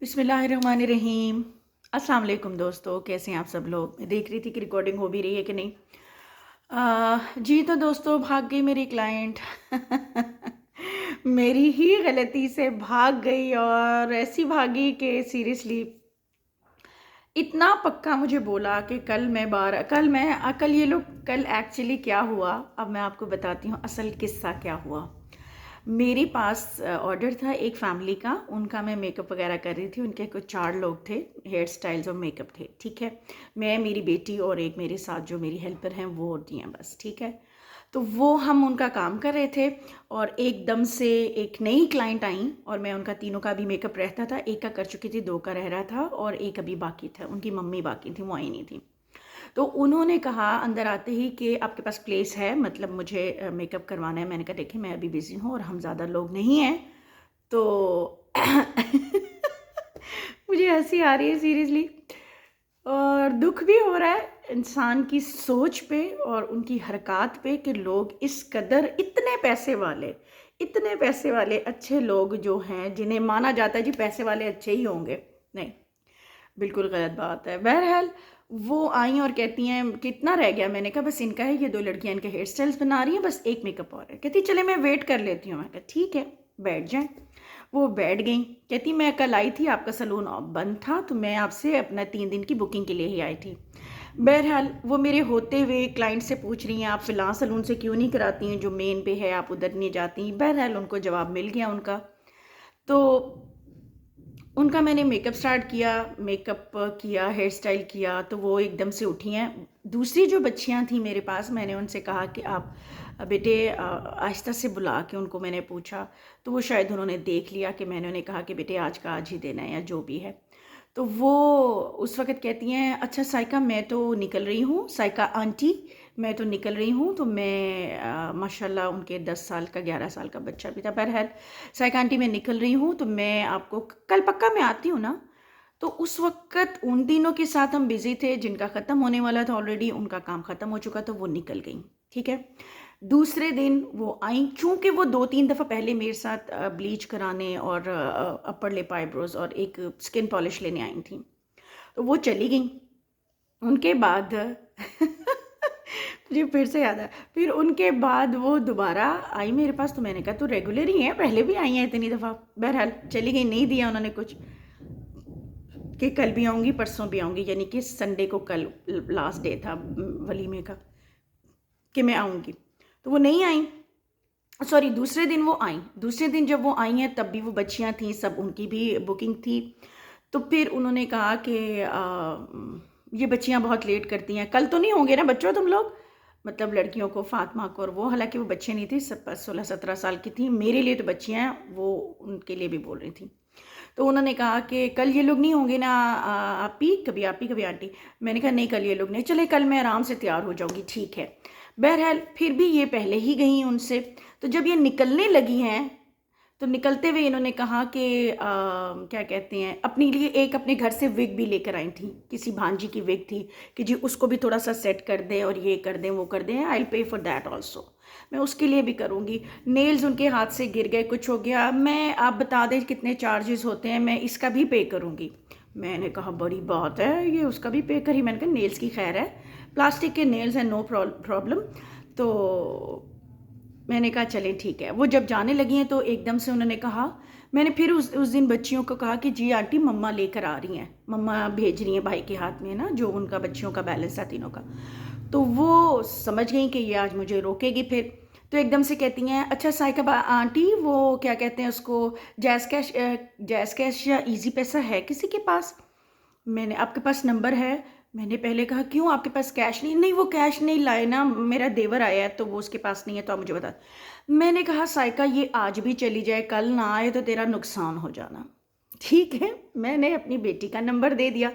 बिस्मिल्लाहिर्रहमानिर्रहीम। अस्सलाम वालेकुम दोस्तों, कैसे हैं आप सब लोग। मैं देख रही थी कि रिकॉर्डिंग हो भी रही है कि नहीं। जी तो दोस्तों, भाग गई मेरी क्लाइंट। मेरी ही गलती से भाग गई और ऐसी भागी कि सीरियसली इतना पक्का मुझे बोला कि कल ये लोग कल एक्चुअली क्या हुआ, अब मैं आपको बताती हूँ असल किस्सा क्या हुआ। मेरे पास ऑर्डर था एक फैमिली का, उनका मैं मेकअप वगैरह कर रही थी। उनके कुछ 4 लोग थे, हेयर स्टाइल्स और मेकअप थे, ठीक है। मैं, मेरी बेटी और एक मेरे साथ जो मेरी हेल्पर हैं वो होती हैं, बस ठीक है। तो वो हम उनका काम कर रहे थे और एकदम से एक नई क्लाइंट आई और मैं उनका तीनों का भी मेकअप रहता था। एक का कर चुकी थी, 2 का रह रहा था और एक अभी बाकी था। उनकी मम्मी बाकी थी, वो आई नहीं थी। तो उन्होंने कहा अंदर आते ही कि आपके पास प्लेस है, मतलब मुझे मेकअप करवाना है। मैंने कहा देखिए मैं अभी बिज़ी हूँ और हम ज़्यादा लोग नहीं हैं तो मुझे हंसी आ रही है सीरियसली और दुख भी हो रहा है इंसान की सोच पे और उनकी हरकत पे कि लोग इस कदर इतने पैसे वाले अच्छे लोग जो हैं, जिन्हें माना जाता है जी पैसे वाले अच्छे ही होंगे, नहीं, बिल्कुल गलत बात है। बहरहाल वो आई और कहती हैं कितना रह गया। मैंने कहा बस इनका है, ये 2 लड़कियां इनके हेयर स्टाइल्स बना रही हैं, बस एक मेकअप और है। कहती चले मैं वेट कर लेती हूँ। मैं कहा ठीक है, बैठ जाएं। वो बैठ गई। कहती मैं कल आई थी, आपका सलून बंद था तो मैं आपसे अपना 3 दिन की बुकिंग के लिए ही आई थी। बहरहाल वो मेरे होते हुए क्लाइंट से पूछ रही हैं आप फ़िलहाल सलून से क्यों नहीं कराती हैं, जो मेन पे है आप उधर नहीं जाती। बहरहाल उनको जवाब मिल गया उनका। तो उनका मैंने मेकअप स्टार्ट किया, मेकअप किया, हेयर स्टाइल किया, तो वो एकदम से उठी हैं। दूसरी जो बच्चियां थी मेरे पास, मैंने उनसे कहा कि आप बेटे आहिस्ता से बुला के उनको मैंने पूछा। तो वो शायद उन्होंने देख लिया कि मैंने उन्हें कहा कि बेटे आज का आज ही देना है या जो भी है। तो वो उस वक़्त कहती हैं अच्छा साइका मैं तो निकल रही हूँ, साइका आंटी मैं तो निकल रही हूँ। तो मैं माशाल्लाह उनके 10 साल का 11 साल का बच्चा भी था। बहरहाल साइका आंटी मैं निकल रही हूँ तो मैं आपको कल पक्का मैं आती हूँ ना। तो उस वक़्त उन तीनों के साथ हम बिज़ी थे, जिनका ख़त्म होने वाला था ऑलरेडी, उनका काम ख़त्म हो चुका, तो वो निकल गईं, ठीक है। दूसरे दिन वो आईं, चूँकि वो 2-3 दफ़ा पहले मेरे साथ ब्लीच कराने और अपर लिप आईब्रोज़ और एक स्किन पॉलिश लेने आई थीं। तो वो चली गईं। उनके बाद मुझे फिर से याद आया, फिर उनके बाद वो दोबारा आई मेरे पास। तो मैंने कहा तो रेगुलर ही है, पहले भी आई हैं इतनी दफ़ा। बहरहाल चली गई, नहीं दिया उन्होंने कुछ कि कल भी आऊँगी परसों भी आऊँगी, यानी कि संडे को कल लास्ट डे था वलीमे का कि मैं आऊँगी। तो वो नहीं आई, सॉरी दूसरे दिन वो आई। दूसरे दिन जब वो आई हैं तब भी वो बच्चियां थीं, सब उनकी भी बुकिंग थी। तो फिर उन्होंने कहा कि ये बच्चियां बहुत लेट करती हैं, कल तो नहीं होंगे ना बच्चों तुम लोग, मतलब लड़कियों को, फातिमा को और वो, हालांकि वो बच्चे नहीं थी, सब 16-17 साल की थी। मेरे लिए तो बच्चियां हैं, वो उनके लिए भी बोल रही थी। तो उन्होंने कहा कि कल ये लोग नहीं होंगे ना आपी कभी आंटी। मैंने कहा नहीं कल ये लोग नहीं, चले कल मैं आराम से तैयार हो जाऊंगी, ठीक है। बहरहाल फिर भी ये पहले ही गई उनसे। तो जब ये निकलने लगी हैं तो निकलते हुए इन्होंने कहा कि क्या कहते हैं, अपने लिए एक अपने घर से विग भी लेकर आई थी, किसी भांजी की विग थी कि जी उसको भी थोड़ा सा सेट कर दें और ये कर दें वो कर दें, I will pay for that also, मैं उसके लिए भी करूँगी। नेल्स उनके हाथ से गिर गए, कुछ हो गया, मैं आप बता दें कितने चार्जेस होते हैं, मैं इसका भी पे करूँगी। मैंने कहा बड़ी बात है, ये उसका भी पे करी। मैंने कहा नेल्स की खैर है, प्लास्टिक के नेल्स हैं, नो प्रॉब्लम। तो मैंने कहा चलें ठीक है। वो जब जाने लगी हैं तो एकदम से उन्होंने कहा, मैंने फिर उस दिन बच्चियों को कहा कि जी आंटी मम्मा लेकर आ रही हैं, मम्मा भेज रही हैं भाई के हाथ में ना, जो उनका बच्चियों का बैलेंस था तीनों का। तो वो समझ गई कि ये आज मुझे रोकेगी फिर। तो एकदम से कहती हैं अच्छा साइका आंटी वो क्या कहते हैं उसको, जैज़ कैश या इजी पैसा है किसी के पास। मैंने, आपके पास नंबर है। मैंने पहले कहा क्यों आपके पास कैश नहीं, नहीं वो कैश नहीं लाए ना, मेरा देवर आया है तो वो उसके पास नहीं है, तो आप मुझे बता। मैंने कहा साइका ये आज भी चली जाए, कल ना आए तो तेरा नुकसान हो जाना, ठीक है। मैंने अपनी बेटी का नंबर दे दिया।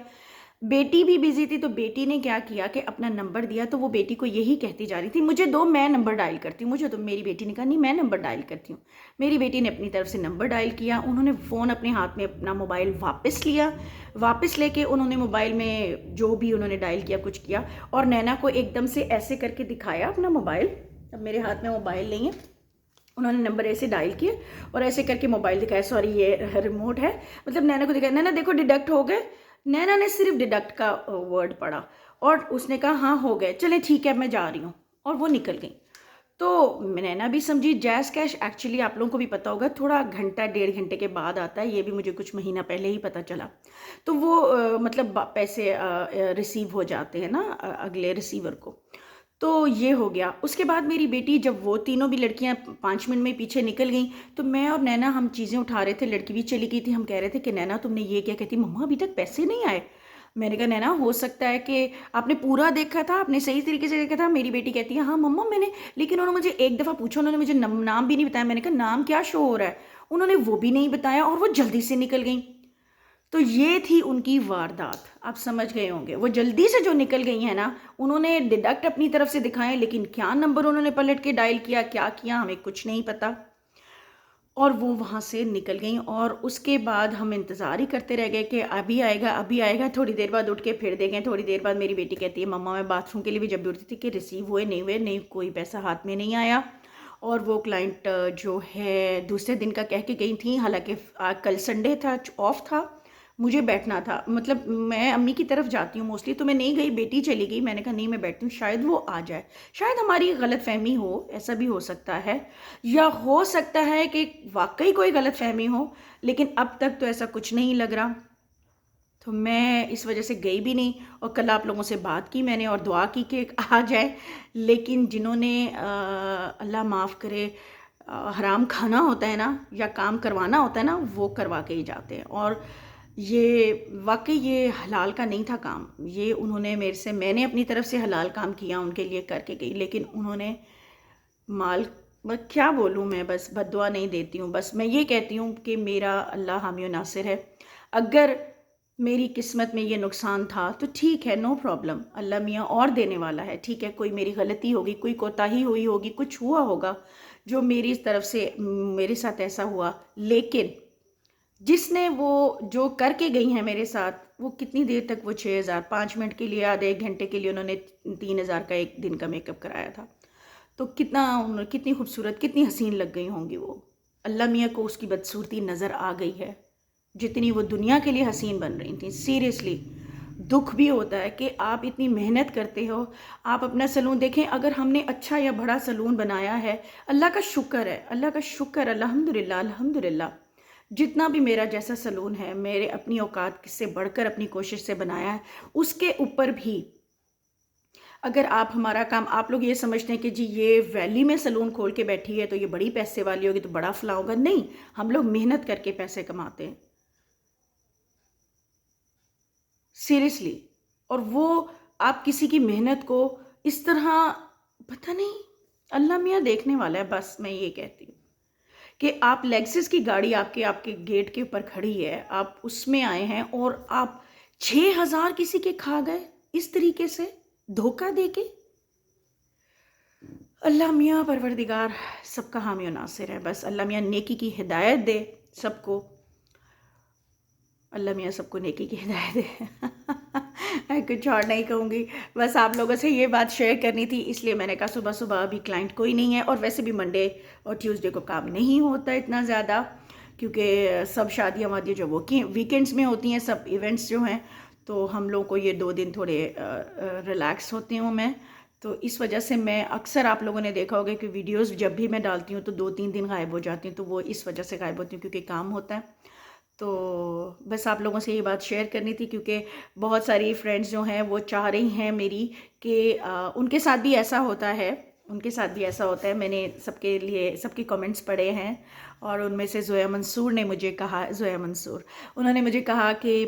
बेटी भी बिजी थी तो बेटी ने क्या किया कि अपना नंबर दिया। तो वो बेटी को यही कहती जा रही थी मुझे दो, मैं नंबर डायल करती हूँ मुझे। तो मेरी बेटी ने कहा नहीं मैं नंबर डायल करती हूँ। मेरी बेटी ने अपनी तरफ से नंबर डायल किया। उन्होंने फ़ोन अपने हाथ में अपना मोबाइल वापस लिया। वापस लेके उन्होंने मोबाइल में जो भी उन्होंने डायल किया कुछ किया और नैना को एकदम से ऐसे करके दिखाया अपना मोबाइल। अब मेरे हाथ में मोबाइल नहीं है। उन्होंने नंबर ऐसे डायल किए और ऐसे करके मोबाइल दिखाया, सॉरी ये रिमोट है, मतलब नैना को दिखाया, नैना देखो डिडक्ट हो गए। नैना ने सिर्फ डिडक्ट का वर्ड पढ़ा और उसने कहा हाँ हो गए, चले ठीक है मैं जा रही हूँ, और वो निकल गई। तो नैना भी समझी। जैज़ कैश एक्चुअली आप लोगों को भी पता होगा थोड़ा घंटा 1.5 घंटे के बाद आता है, ये भी मुझे कुछ महीना पहले ही पता चला। तो वो मतलब पैसे रिसीव हो जाते हैं ना अगले रिसीवर को। तो ये हो गया। उसके बाद मेरी बेटी, जब वो तीनों भी लड़कियां 5 मिनट में पीछे निकल गई, तो मैं और नैना हम चीज़ें उठा रहे थे, लड़की भी चली गई थी। हम कह रहे थे कि नैना तुमने ये क्या, कहती मम्मा अभी तक पैसे नहीं आए। मैंने कहा नैना हो सकता है कि आपने पूरा देखा था, आपने सही तरीके से देखा था। मेरी बेटी कहती है हाँ मम्मा मैंने, लेकिन उन्होंने मुझे एक दफ़ा पूछा, उन्होंने मुझे नाम भी नहीं बताया। मैंने कहा नाम क्या शो हो रहा है, उन्होंने वो भी नहीं बताया और वो जल्दी से निकल गई। तो ये थी उनकी वारदात, आप समझ गए होंगे। वो जल्दी से जो निकल गई है ना, उन्होंने डिडक्ट अपनी तरफ से दिखाए, लेकिन क्या नंबर उन्होंने पलट के डायल किया, क्या किया हमें कुछ नहीं पता। और वो वहाँ से निकल गई और उसके बाद हम इंतज़ार ही करते रह गए कि अभी आएगा अभी आएगा। थोड़ी देर बाद उठ के फिर देखें, थोड़ी देर बाद मेरी बेटी कहती है मम्मा मैं बाथरूम के लिए भी जब भी उठती थी कि रिसीव हुए नहीं हुए, नहीं कोई पैसा हाथ में नहीं आया। और वो क्लाइंट जो है दूसरे दिन का कह के गई थी, हालांकि कल संडे था, ऑफ था, मुझे बैठना था। मतलब मैं अम्मी की तरफ जाती हूँ मोस्टली, तो मैं नहीं गई, बेटी चली गई। मैंने कहा नहीं मैं बैठती हूँ, शायद वो आ जाए, शायद हमारी गलतफहमी हो, ऐसा भी हो सकता है, या हो सकता है कि वाकई कोई गलतफहमी हो, लेकिन अब तक तो ऐसा कुछ नहीं लग रहा। तो मैं इस वजह से गई भी नहीं। और कल आप लोगों से बात की मैंने और दुआ की कि आ जाए, लेकिन जिन्होंने अल्लाह माफ़ करे हराम खाना होता है ना, या काम करवाना होता है ना, वो करवा के ही जाते हैं। और ये वाकई ये हलाल का नहीं था काम, ये उन्होंने मेरे से, मैंने अपनी तरफ से हलाल काम किया उनके लिए करके गई, लेकिन उन्होंने माल, बस क्या बोलूँ मैं, बस बद्दुआ नहीं देती हूँ, बस मैं ये कहती हूँ कि मेरा अल्लाह हामी नासिर है। अगर मेरी किस्मत में ये नुकसान था तो ठीक है, नो प्रॉब्लम, अल्लाह मियाँ और देने वाला है, ठीक है। कोई मेरी गलती होगी, कोई कोताही हुई होगी, कुछ हुआ होगा जो मेरी तरफ से मेरे साथ ऐसा हुआ, लेकिन जिसने वो जो करके गई हैं मेरे साथ, वो कितनी देर तक, वो 6,000 5 मिनट के लिए, आधे 1 घंटे के लिए उन्होंने 3,000 का एक दिन का मेकअप कराया था। तो कितनी खूबसूरत, कितनी हसीन लग गई होंगी वो। अल्लाह मियाँ को उसकी बदसूरती नज़र आ गई है, जितनी वो दुनिया के लिए हसीन बन रही थी। सीरियसली दुख भी होता है कि आप इतनी मेहनत करते हो, आप अपना सलून देखें, अगर हमने अच्छा या बड़ा सलून बनाया है, अल्लाह का शुक्र है, अल्लाह का शुक्र, अल्हम्दुलिल्लाह अल्हम्दुलिल्लाह। जितना भी मेरा जैसा सलून है, मेरे अपनी औकात से बढ़कर अपनी कोशिश से बनाया है, उसके ऊपर भी अगर आप हमारा काम, आप लोग ये समझते हैं कि जी ये वैली में सलून खोल के बैठी है तो ये बड़ी पैसे वाली होगी, तो बड़ा फला होगा, नहीं, हम लोग मेहनत करके पैसे कमाते हैं, सीरियसली। और वो आप किसी की मेहनत को इस तरह, पता नहीं, अल्लाह मियाँ देखने वाला है, बस मैं ये कहती हूँ कि आप लेक्सिस की गाड़ी आपके आपके गेट के ऊपर खड़ी है, आप उसमें आए हैं और आप 6,000 किसी के खा गए इस तरीके से धोखा दे के। अल्लाह मियाँ परवरदिगार सबका हामी और नासिर है, बस अल्लाह मियाँ नेकी की हिदायत दे सबको, अल्लाह मियाँ सबको नेकी की हिदायत दे। मैं कुछ और नहीं कहूँगी, बस आप लोगों से ये बात शेयर करनी थी, इसलिए मैंने कहा सुबह सुबह अभी क्लाइंट कोई नहीं है, और वैसे भी मंडे और ट्यूसडे को काम नहीं होता इतना ज़्यादा, क्योंकि सब शादियाँ वादियाँ जो वो वीकेंड्स में होती हैं, सब इवेंट्स जो हैं, तो हम लोग को ये 2 दिन थोड़े रिलैक्स होती हूँ मैं। तो इस वजह से मैं अक्सर, आप लोगों ने देखा होगा कि वीडियोस जब भी मैं डालती हूँ तो 2-3 दिन गायब हो जाती हूँ, तो वो इस वजह से गायब होती हूँ क्योंकि काम होता है। तो बस आप लोगों से ये बात शेयर करनी थी, क्योंकि बहुत सारी फ्रेंड्स जो हैं वो चाह रही हैं मेरी कि उनके साथ भी ऐसा होता है, उनके साथ भी ऐसा होता है। मैंने सबके लिए सबके कमेंट्स पढ़े हैं, और उनमें से ज़ोया मंसूर ने मुझे कहा, ज़ोया मंसूर, उन्होंने मुझे कहा कि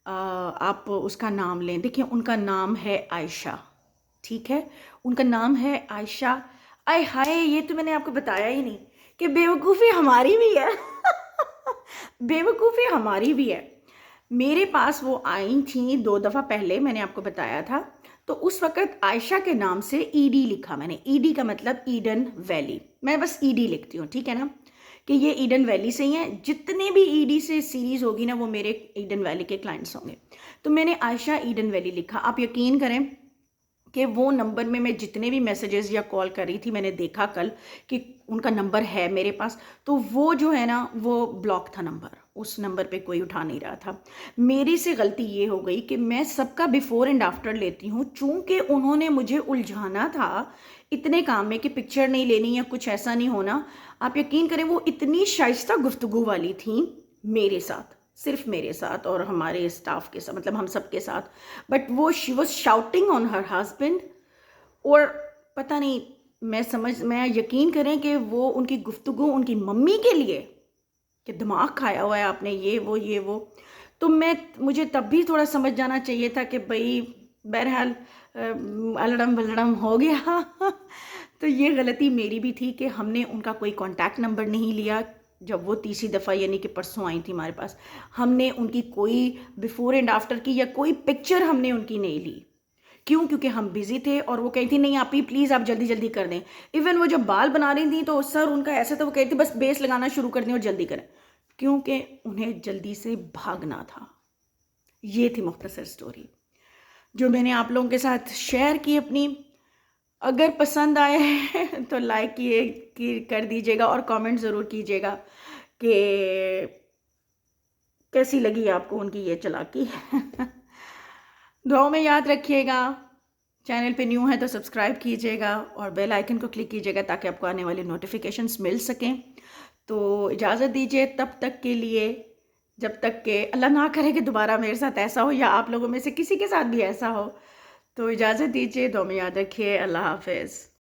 आप उसका नाम लें। देखिए उनका नाम है आयशा, ठीक है, उनका नाम है आयशा। आय हाय, ये तो मैंने आपको बताया ही नहीं कि बेवकूफ़ी हमारी भी है। बेवकूफ़ी हमारी भी है। मेरे पास वो आई थी 2 दफ़ा पहले, मैंने आपको बताया था, तो उस वक़्त आयशा के नाम से ईडी लिखा मैंने। ईडी का मतलब ईडन वैली, मैं बस ईडी लिखती हूँ, ठीक है ना, कि ये ईडन वैली से ही हैं। जितने भी ईडी से सीरीज़ होगी ना, वो मेरे ईडन वैली के क्लाइंट्स होंगे। तो मैंने आयशा ईडन वैली लिखा। आप यकीन करें कि वो नंबर में मैं जितने भी मैसेजेस या कॉल कर रही थी, मैंने देखा कल कि उनका नंबर है मेरे पास, तो वो जो है ना वो ब्लॉक था नंबर, उस नंबर पे कोई उठा नहीं रहा था। मेरी से गलती ये हो गई कि मैं सबका बिफोर एंड आफ्टर लेती हूँ, चूंकि उन्होंने मुझे उलझाना था इतने काम में कि पिक्चर नहीं लेनी या कुछ ऐसा नहीं होना। आप यकीन करें वो इतनी शाइस्ता गुफ्तगू वाली थी मेरे साथ, सिर्फ मेरे साथ और हमारे स्टाफ के साथ, मतलब हम सब के साथ, बट वो she was shouting on her husband. और पता नहीं, मैं यकीन करें कि वो उनकी गुफ्तगू उनकी मम्मी के लिए, कि दिमाग खाया हुआ है आपने, ये वो। तो मुझे तब भी थोड़ा समझ जाना चाहिए था कि भाई बहरहाल अलड़म बलड़म हो गया। तो ये गलती मेरी भी थी कि हमने उनका कोई कांटेक्ट नंबर नहीं लिया। जब वो तीसरी दफ़ा यानी कि परसों आई थी हमारे पास, हमने उनकी कोई बिफोर एंड आफ्टर की या कोई पिक्चर हमने उनकी नहीं ली। क्यों? क्योंकि हम बिजी थे और वो कही थी नहीं आप ही प्लीज़ आप जल्दी जल्दी कर दें। इवन वो जब बाल बना रही थी तो सर उनका ऐसा था, वो कहती थी बस बेस लगाना शुरू कर दें और जल्दी करें, क्योंकि उन्हें जल्दी से भागना था। ये थी मुख्तसर स्टोरी जो मैंने आप लोगों के साथ शेयर की अपनी। अगर पसंद आया है तो लाइक कर दीजिएगा और कमेंट ज़रूर कीजिएगा कि कैसी लगी आपको उनकी ये चालाकी। दुआओं में याद रखिएगा। चैनल पे न्यू है तो सब्सक्राइब कीजिएगा और बेल आइकन को क्लिक कीजिएगा ताकि आपको आने वाली नोटिफिकेशंस मिल सकें। तो इजाज़त दीजिए तब तक के लिए, जब तक कि अल्लाह ना करे कि दोबारा मेरे साथ ऐसा हो या आप लोगों में से किसी के साथ भी ऐसा हो। तो इजाज़त दीजिए, दुआ में याद रखिए। अल्लाह हाफ़िज़।